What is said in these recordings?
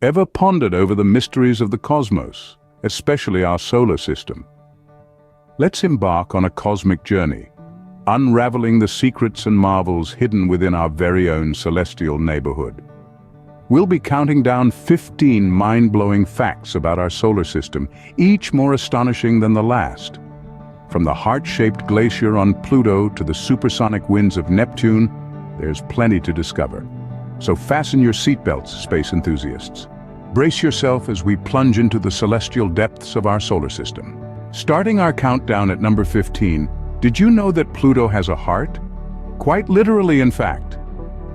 Ever pondered over the mysteries of the cosmos, especially our solar system? Let's embark on a cosmic journey, unraveling the secrets and marvels hidden within our very own celestial neighborhood. We'll be counting down 15 mind-blowing facts about our solar system, each more astonishing than the last. From the heart-shaped glacier on Pluto to the supersonic winds of Neptune, there's plenty to discover. So fasten your seatbelts, space enthusiasts. Brace yourself as we plunge into the celestial depths of our solar system. Starting our countdown at number 15, did you know that Pluto has a heart? Quite literally, in fact.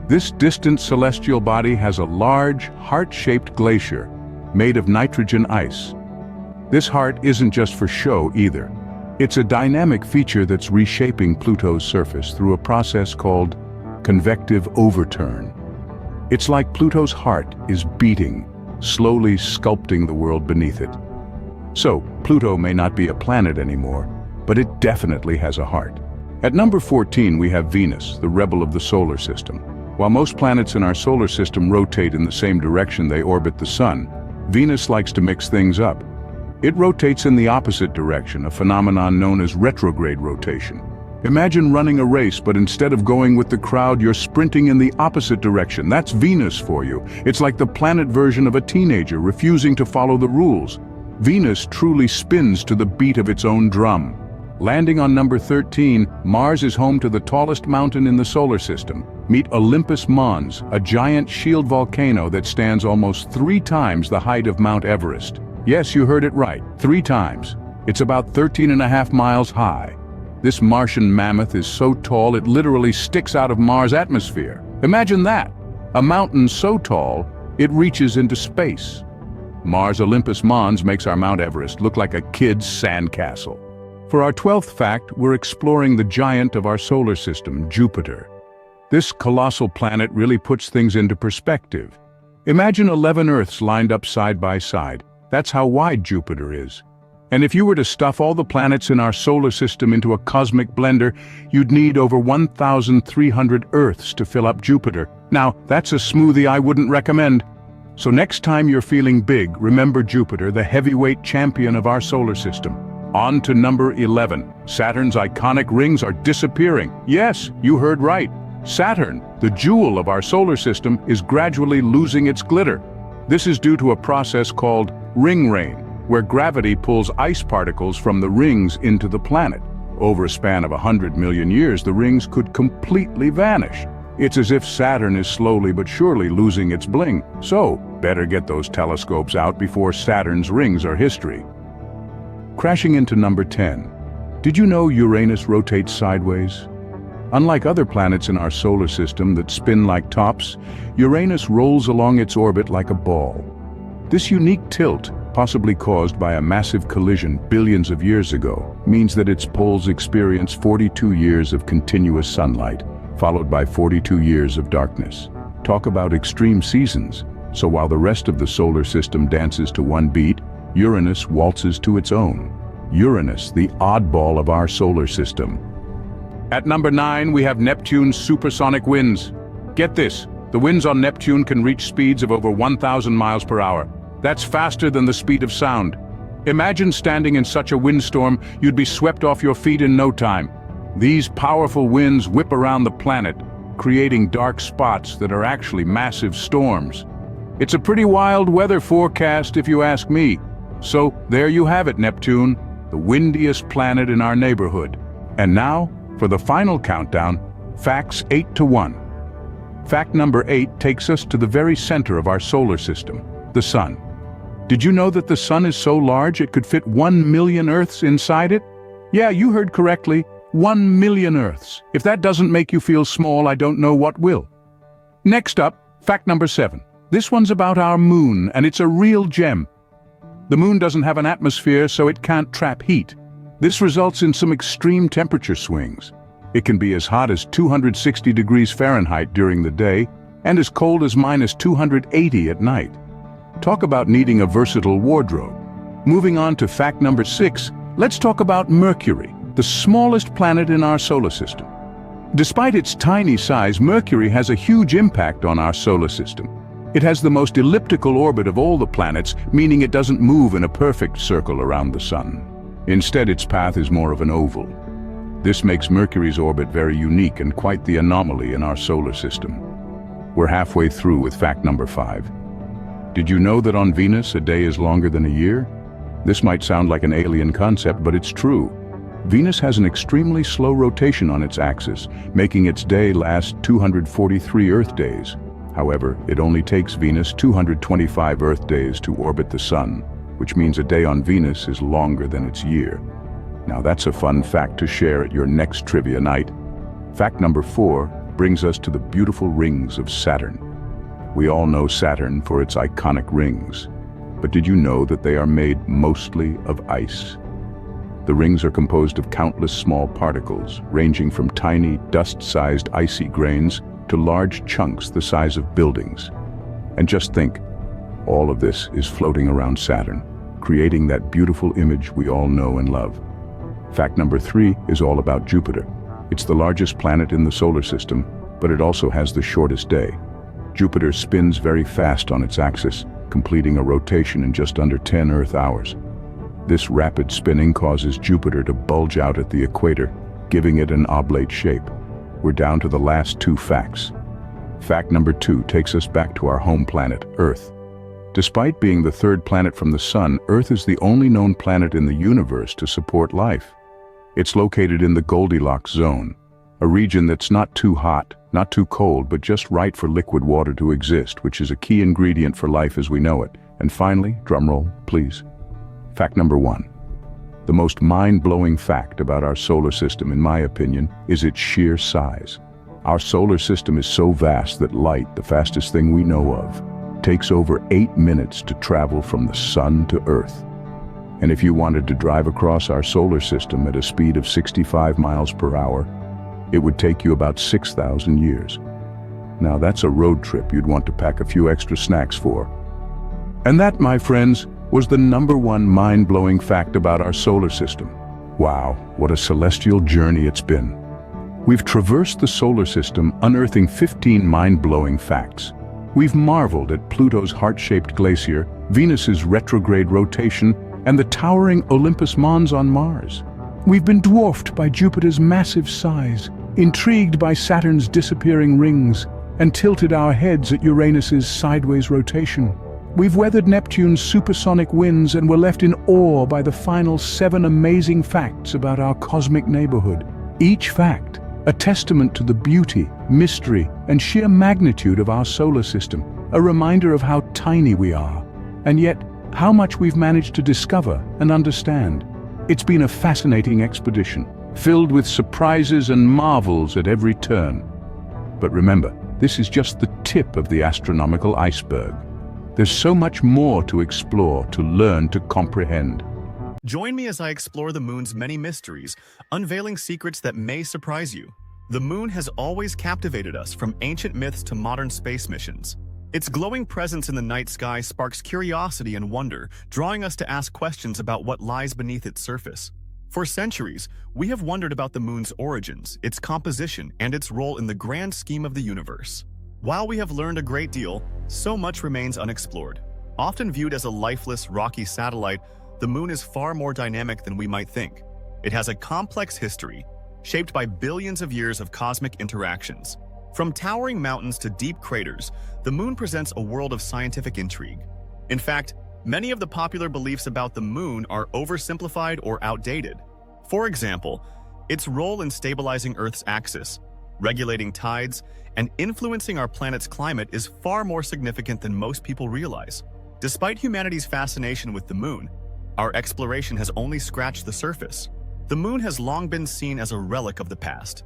This distant celestial body has a large, heart-shaped glacier made of nitrogen ice. This heart isn't just for show either. It's a dynamic feature that's reshaping Pluto's surface through a process called convective overturn. It's like Pluto's heart is beating, slowly sculpting the world beneath it. So, Pluto may not be a planet anymore, but it definitely has a heart. At number 14, we have Venus, the rebel of the solar system. While most planets in our solar system rotate in the same direction they orbit the Sun, Venus likes to mix things up. It rotates in the opposite direction, a phenomenon known as retrograde rotation. Imagine running a race, but instead of going with the crowd, you're sprinting in the opposite direction. That's Venus for you. It's like the planet version of a teenager refusing to follow the rules. Venus truly spins to the beat of its own drum. Landing on number 13, Mars is home to the tallest mountain in the solar system. Meet Olympus Mons, a giant shield volcano that stands almost 3 times the height of Mount Everest. Yes, you heard it right, 3 times. It's about 13.5 miles high. This Martian mammoth is so tall it literally sticks out of Mars' atmosphere. Imagine that! A mountain so tall, it reaches into space. Mars' Olympus Mons makes our Mount Everest look like a kid's sandcastle. For our 12th fact, we're exploring the giant of our solar system, Jupiter. This colossal planet really puts things into perspective. Imagine 11 Earths lined up side by side. That's how wide Jupiter is. And if you were to stuff all the planets in our solar system into a cosmic blender, you'd need over 1,300 Earths to fill up Jupiter. Now, that's a smoothie I wouldn't recommend. So next time you're feeling big, remember Jupiter, the heavyweight champion of our solar system. On to number 11. Saturn's iconic rings are disappearing. Yes, you heard right. Saturn, the jewel of our solar system, is gradually losing its glitter. This is due to a process called ring rain, where gravity pulls ice particles from the rings into the planet. Over a span of 100 million years, the rings could completely vanish. It's as if Saturn is slowly but surely losing its bling. So, better get those telescopes out before Saturn's rings are history. Crashing into number 10. Did you know Uranus rotates sideways? Unlike other planets in our solar system that spin like tops, Uranus rolls along its orbit like a ball. This unique tilt, possibly caused by a massive collision billions of years ago, means that its poles experience 42 years of continuous sunlight, followed by 42 years of darkness. Talk about extreme seasons. So while the rest of the solar system dances to one beat, Uranus waltzes to its own. Uranus, the oddball of our solar system. At number 9, we have Neptune's supersonic winds. Get this, the winds on Neptune can reach speeds of over 1,000 miles per hour. That's faster than the speed of sound. Imagine standing in such a windstorm, you'd be swept off your feet in no time. These powerful winds whip around the planet, creating dark spots that are actually massive storms. It's a pretty wild weather forecast if you ask me. So there you have it, Neptune, the windiest planet in our neighborhood. And now, for the final countdown, facts 8 to 1. Fact number 8 takes us to the very center of our solar system, the Sun. Did you know that the Sun is so large it could fit 1 million Earths inside it? Yeah, you heard correctly, 1 million Earths. If that doesn't make you feel small, I don't know what will. Next up, fact number 7. This one's about our moon, and it's a real gem. The moon doesn't have an atmosphere, so it can't trap heat. This results in some extreme temperature swings. It can be as hot as 260 degrees Fahrenheit during the day, and as cold as -280 at night. Talk about needing a versatile wardrobe. Moving on to fact number 6, let's talk about Mercury, the smallest planet in our solar system. Despite its tiny size, Mercury has a huge impact on our solar system. It has the most elliptical orbit of all the planets, meaning it doesn't move in a perfect circle around the Sun. Instead, its path is more of an oval. This makes Mercury's orbit very unique and quite the anomaly in our solar system. We're halfway through with fact number 5. Did you know that on Venus, a day is longer than a year? This might sound like an alien concept, but it's true. Venus has an extremely slow rotation on its axis, making its day last 243 Earth days. However, it only takes Venus 225 Earth days to orbit the Sun, which means a day on Venus is longer than its year. Now that's a fun fact to share at your next trivia night. Fact number 4 brings us to the beautiful rings of Saturn. We all know Saturn for its iconic rings, but did you know that they are made mostly of ice? The rings are composed of countless small particles, ranging from tiny, dust-sized icy grains to large chunks the size of buildings. And just think, all of this is floating around Saturn, creating that beautiful image we all know and love. Fact number 3 is all about Jupiter. It's the largest planet in the solar system, but it also has the shortest day. Jupiter spins very fast on its axis, completing a rotation in just under 10 Earth hours. This rapid spinning causes Jupiter to bulge out at the equator, giving it an oblate shape. We're down to the last 2 facts. Fact number 2 takes us back to our home planet, Earth. Despite being the 3rd planet from the Sun, Earth is the only known planet in the universe to support life. It's located in the Goldilocks zone, a region that's not too hot, not too cold, but just right for liquid water to exist, which is a key ingredient for life as we know it. And finally, drumroll, please. Fact number 1. The most mind-blowing fact about our solar system, in my opinion, is its sheer size. Our solar system is so vast that light, the fastest thing we know of, takes over 8 minutes to travel from the Sun to Earth. And if you wanted to drive across our solar system at a speed of 65 miles per hour, it would take you about 6,000 years. Now that's a road trip you'd want to pack a few extra snacks for. And that, my friends, was the number 1 mind-blowing fact about our solar system. Wow, what a celestial journey it's been. We've traversed the solar system, unearthing 15 mind-blowing facts. We've marveled at Pluto's heart-shaped glacier, Venus's retrograde rotation, and the towering Olympus Mons on Mars. We've been dwarfed by Jupiter's massive size, intrigued by Saturn's disappearing rings, and tilted our heads at Uranus's sideways rotation. We've weathered Neptune's supersonic winds and were left in awe by the final 7 amazing facts about our cosmic neighborhood. Each fact, a testament to the beauty, mystery, and sheer magnitude of our solar system, a reminder of how tiny we are, and yet how much we've managed to discover and understand. It's been a fascinating expedition, filled with surprises and marvels at every turn. But remember, this is just the tip of the astronomical iceberg. There's so much more to explore, to learn, to comprehend. Join me as I explore the moon's many mysteries, unveiling secrets that may surprise you. The moon has always captivated us, from ancient myths to modern space missions. Its glowing presence in the night sky sparks curiosity and wonder, drawing us to ask questions about what lies beneath its surface. For centuries, we have wondered about the moon's origins, its composition, and its role in the grand scheme of the universe. While we have learned a great deal, so much remains unexplored. Often viewed as a lifeless, rocky satellite, the moon is far more dynamic than we might think. It has a complex history, shaped by billions of years of cosmic interactions. From towering mountains to deep craters, the moon presents a world of scientific intrigue. In fact, many of the popular beliefs about the moon are oversimplified or outdated. For example, its role in stabilizing Earth's axis, regulating tides, and influencing our planet's climate is far more significant than most people realize. Despite humanity's fascination with the moon, our exploration has only scratched the surface. The moon has long been seen as a relic of the past,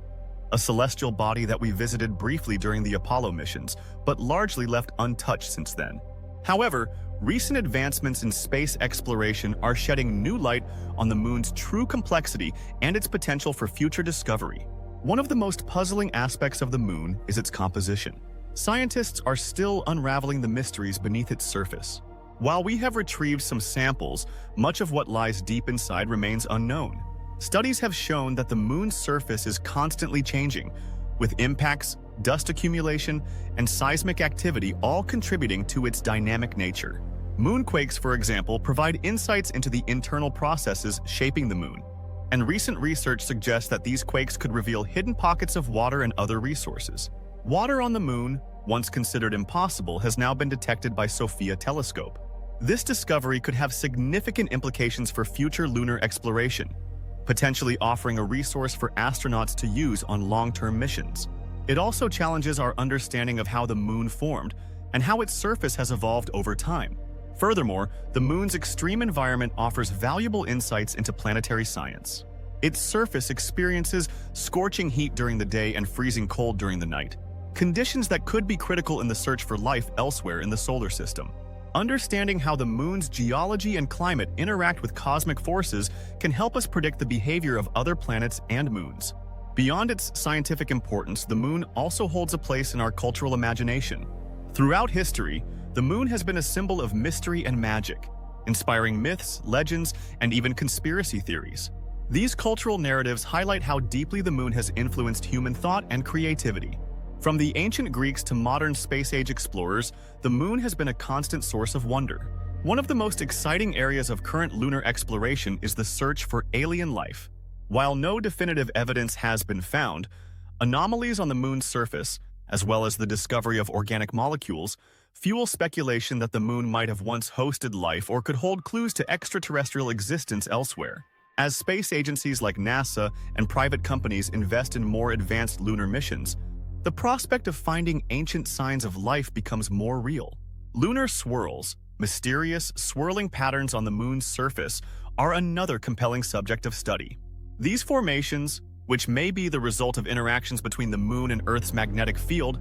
a celestial body that we visited briefly during the Apollo missions, but largely left untouched since then. However, recent advancements in space exploration are shedding new light on the moon's true complexity and its potential for future discovery. One of the most puzzling aspects of the moon is its composition. Scientists are still unraveling the mysteries beneath its surface. While we have retrieved some samples, much of what lies deep inside remains unknown. Studies have shown that the moon's surface is constantly changing, with impacts, dust accumulation, and seismic activity all contributing to its dynamic nature. Moonquakes, for example, provide insights into the internal processes shaping the moon, and recent research suggests that these quakes could reveal hidden pockets of water and other resources. Water on the moon, once considered impossible, has now been detected by SOFIA telescope. This discovery could have significant implications for future lunar exploration, potentially offering a resource for astronauts to use on long-term missions. It also challenges our understanding of how the moon formed and how its surface has evolved over time. Furthermore, the moon's extreme environment offers valuable insights into planetary science. Its surface experiences scorching heat during the day and freezing cold during the night, conditions that could be critical in the search for life elsewhere in the solar system. Understanding how the moon's geology and climate interact with cosmic forces can help us predict the behavior of other planets and moons. Beyond its scientific importance, the moon also holds a place in our cultural imagination. Throughout history, the moon has been a symbol of mystery and magic, inspiring myths, legends, and even conspiracy theories. These cultural narratives highlight how deeply the moon has influenced human thought and creativity. From the ancient Greeks to modern space-age explorers, the moon has been a constant source of wonder. One of the most exciting areas of current lunar exploration is the search for alien life. While no definitive evidence has been found, anomalies on the moon's surface, as well as the discovery of organic molecules, fuel speculation that the moon might have once hosted life or could hold clues to extraterrestrial existence elsewhere. As space agencies like NASA and private companies invest in more advanced lunar missions, the prospect of finding ancient signs of life becomes more real. Lunar swirls, mysterious, swirling patterns on the moon's surface, are another compelling subject of study. These formations, which may be the result of interactions between the moon and Earth's magnetic field,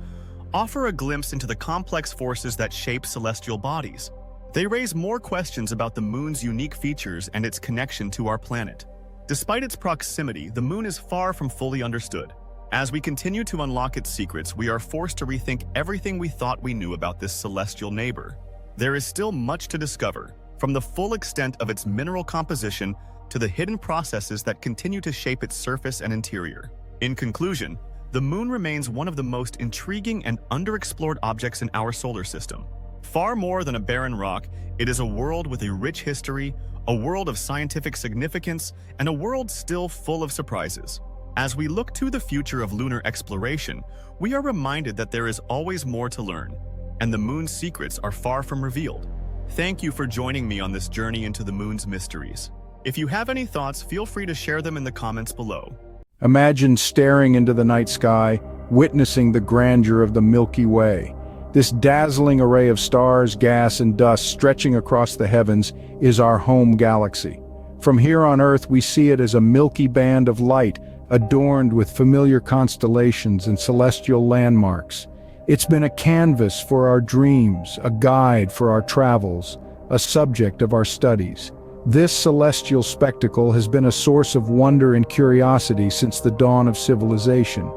offer a glimpse into the complex forces that shape celestial bodies. They raise more questions about the moon's unique features and its connection to our planet. Despite its proximity, the moon is far from fully understood. As we continue to unlock its secrets, we are forced to rethink everything we thought we knew about this celestial neighbor. There is still much to discover, from the full extent of its mineral composition to the hidden processes that continue to shape its surface and interior. In conclusion, the moon remains one of the most intriguing and underexplored objects in our solar system. Far more than a barren rock, it is a world with a rich history, a world of scientific significance, and a world still full of surprises. As we look to the future of lunar exploration, we are reminded that there is always more to learn, and the moon's secrets are far from revealed. Thank you for joining me on this journey into the moon's mysteries. If you have any thoughts, feel free to share them in the comments below. Imagine staring into the night sky, witnessing the grandeur of the Milky Way. This dazzling array of stars, gas, and dust stretching across the heavens is our home galaxy. From here on Earth, we see it as a milky band of light, adorned with familiar constellations and celestial landmarks. It's been a canvas for our dreams, a guide for our travels, a subject of our studies. This celestial spectacle has been a source of wonder and curiosity since the dawn of civilization.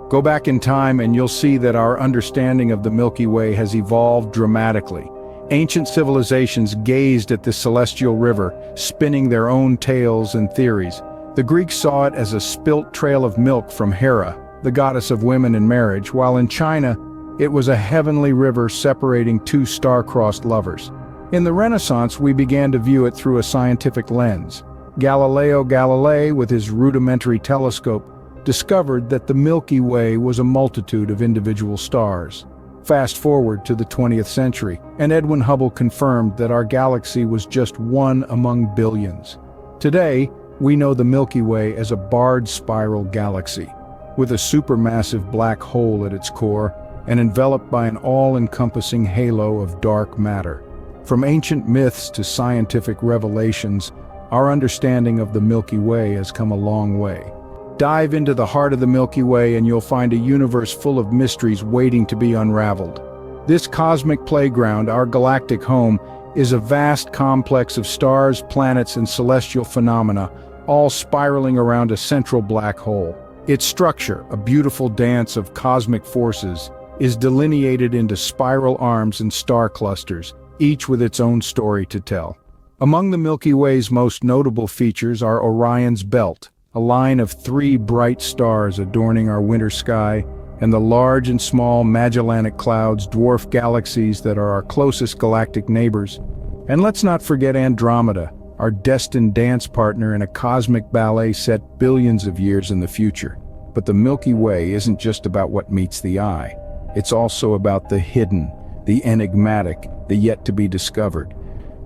Go back in time and you'll see that our understanding of the Milky Way has evolved dramatically. Ancient civilizations gazed at this celestial river, spinning their own tales and theories. The Greeks saw it as a spilt trail of milk from Hera, the goddess of women and marriage, while in China, it was a heavenly river separating two star-crossed lovers. In the Renaissance, we began to view it through a scientific lens. Galileo Galilei, with his rudimentary telescope, discovered that the Milky Way was a multitude of individual stars. Fast forward to the 20th century, and Edwin Hubble confirmed that our galaxy was just one among billions. Today, we know the Milky Way as a barred spiral galaxy, with a supermassive black hole at its core and enveloped by an all-encompassing halo of dark matter. From ancient myths to scientific revelations, our understanding of the Milky Way has come a long way. Dive into the heart of the Milky Way and you'll find a universe full of mysteries waiting to be unraveled. This cosmic playground, our galactic home, is a vast complex of stars, planets, and celestial phenomena, all spiraling around a central black hole. Its structure, a beautiful dance of cosmic forces, is delineated into spiral arms and star clusters, each with its own story to tell. Among the Milky Way's most notable features are Orion's Belt, a line of 3 bright stars adorning our winter sky, and the large and small Magellanic Clouds dwarf galaxies that are our closest galactic neighbors. And let's not forget Andromeda, our destined dance partner in a cosmic ballet set billions of years in the future. But the Milky Way isn't just about what meets the eye. It's also about the hidden, the enigmatic, the yet to be discovered.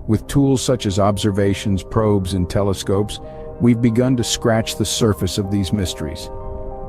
With tools such as observations, probes, and telescopes, we've begun to scratch the surface of these mysteries.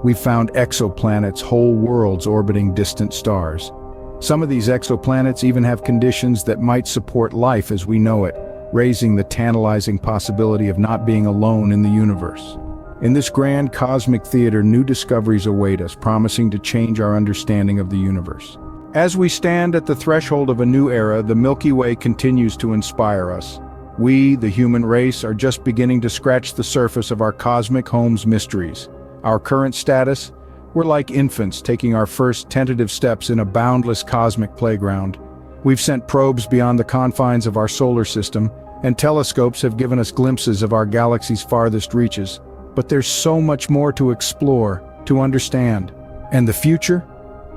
We've found exoplanets, whole worlds orbiting distant stars. Some of these exoplanets even have conditions that might support life as we know it, raising the tantalizing possibility of not being alone in the universe. In this grand cosmic theater, new discoveries await us, promising to change our understanding of the universe. As we stand at the threshold of a new era, the Milky Way continues to inspire us. We, the human race, are just beginning to scratch the surface of our cosmic home's mysteries. Our current status? We're like infants taking our first tentative steps in a boundless cosmic playground. We've sent probes beyond the confines of our solar system, and telescopes have given us glimpses of our galaxy's farthest reaches. But there's so much more to explore, to understand. And the future?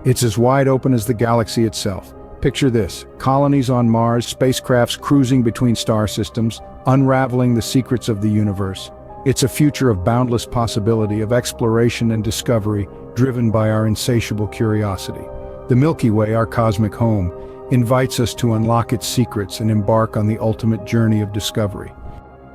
It's as wide open as the galaxy itself. Picture this: colonies on Mars, spacecrafts cruising between star systems, unraveling the secrets of the universe. It's a future of boundless possibility, of exploration and discovery, driven by our insatiable curiosity. The Milky Way, our cosmic home, invites us to unlock its secrets and embark on the ultimate journey of discovery.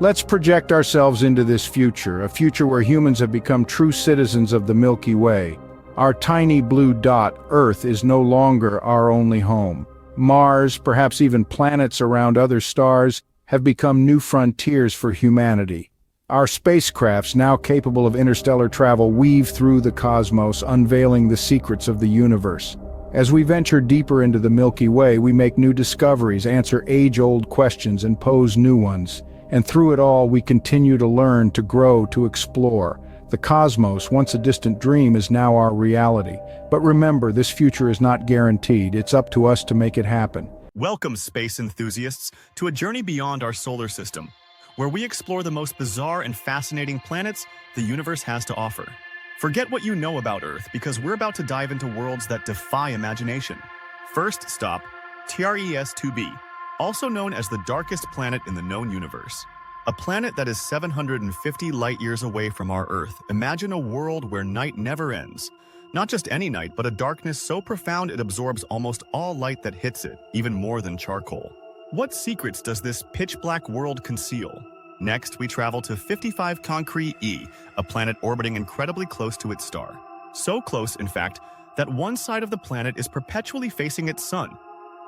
Let's project ourselves into this future, a future where humans have become true citizens of the Milky Way. Our tiny blue dot, Earth, is no longer our only home. Mars, perhaps even planets around other stars, have become new frontiers for humanity. Our spacecrafts, now capable of interstellar travel, weave through the cosmos, unveiling the secrets of the universe. As we venture deeper into the Milky Way, we make new discoveries, answer age-old questions, and pose new ones. And through it all, we continue to learn, to grow, to explore. The cosmos, once a distant dream, is now our reality. But remember, this future is not guaranteed. It's up to us to make it happen. Welcome, space enthusiasts, to a journey beyond our solar system, where we explore the most bizarre and fascinating planets the universe has to offer. Forget what you know about Earth, because we're about to dive into worlds that defy imagination. First stop, TRES-2b, also known as the darkest planet in the known universe. A planet that is 750 light-years away from our Earth. Imagine a world where night never ends. Not just any night, but a darkness so profound it absorbs almost all light that hits it, even more than charcoal. What secrets does this pitch-black world conceal? Next, we travel to 55 Cancri e, a planet orbiting incredibly close to its star. So close, in fact, that one side of the planet is perpetually facing its sun,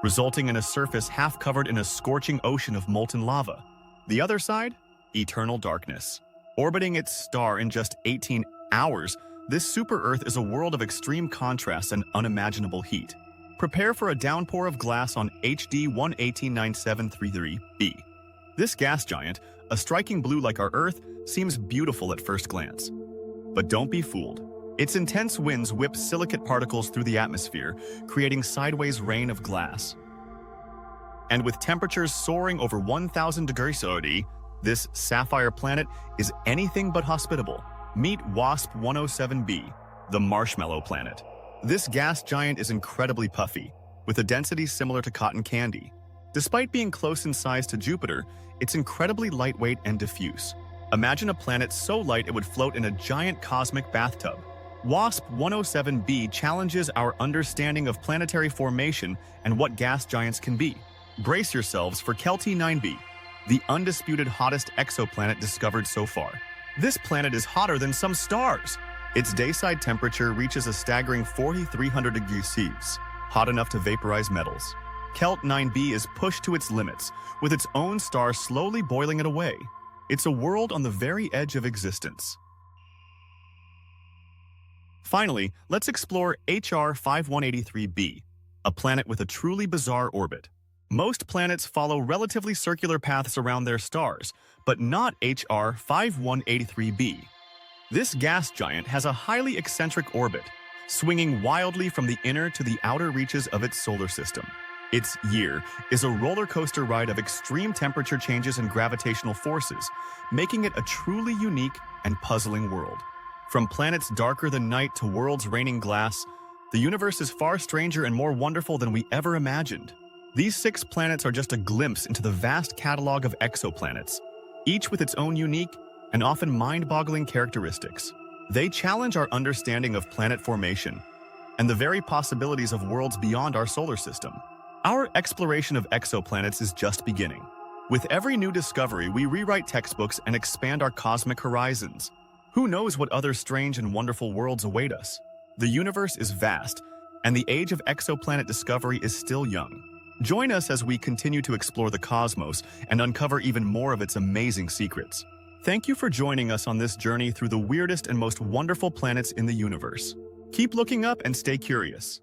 resulting in a surface half covered in a scorching ocean of molten lava. The other side? Eternal darkness. Orbiting its star in just 18 hours, this super-Earth is a world of extreme contrast and unimaginable heat. Prepare for a downpour of glass on HD 1189733b. This gas giant, a striking blue like our Earth, seems beautiful at first glance. But don't be fooled. Its intense winds whip silicate particles through the atmosphere, creating sideways rain of glass. And with temperatures soaring over 1,000 degrees Celsius, this sapphire planet is anything but hospitable. Meet WASP-107b, the marshmallow planet. This gas giant is incredibly puffy, with a density similar to cotton candy. Despite being close in size to Jupiter, it's incredibly lightweight and diffuse. Imagine a planet so light it would float in a giant cosmic bathtub. WASP-107b challenges our understanding of planetary formation and what gas giants can be. Brace yourselves for Kelty 9b, the undisputed hottest exoplanet discovered so far. This planet is hotter than some stars. Its dayside temperature reaches a staggering 4,300 degrees Celsius, hot enough to vaporize metals. Kelt 9b is pushed to its limits, with its own star slowly boiling it away. It's a world on the very edge of existence. Finally, let's explore HR 5183b, a planet with a truly bizarre orbit. Most planets follow relatively circular paths around their stars, but not HR 5183b. This gas giant has a highly eccentric orbit, swinging wildly from the inner to the outer reaches of its solar system. Its year is a roller coaster ride of extreme temperature changes and gravitational forces, making it a truly unique and puzzling world. From planets darker than night to worlds raining glass, The universe is far stranger and more wonderful than we ever imagined. These 6 planets are just a glimpse into the vast catalog of exoplanets, each with its own unique and often mind-boggling characteristics. They challenge our understanding of planet formation and the very possibilities of worlds beyond our solar system. Our exploration of exoplanets is just beginning. With every new discovery, we rewrite textbooks and expand our cosmic horizons. Who knows what other strange and wonderful worlds await us? The universe is vast, and the age of exoplanet discovery is still young. Join us as we continue to explore the cosmos and uncover even more of its amazing secrets. Thank you for joining us on this journey through the weirdest and most wonderful planets in the universe. Keep looking up and stay curious.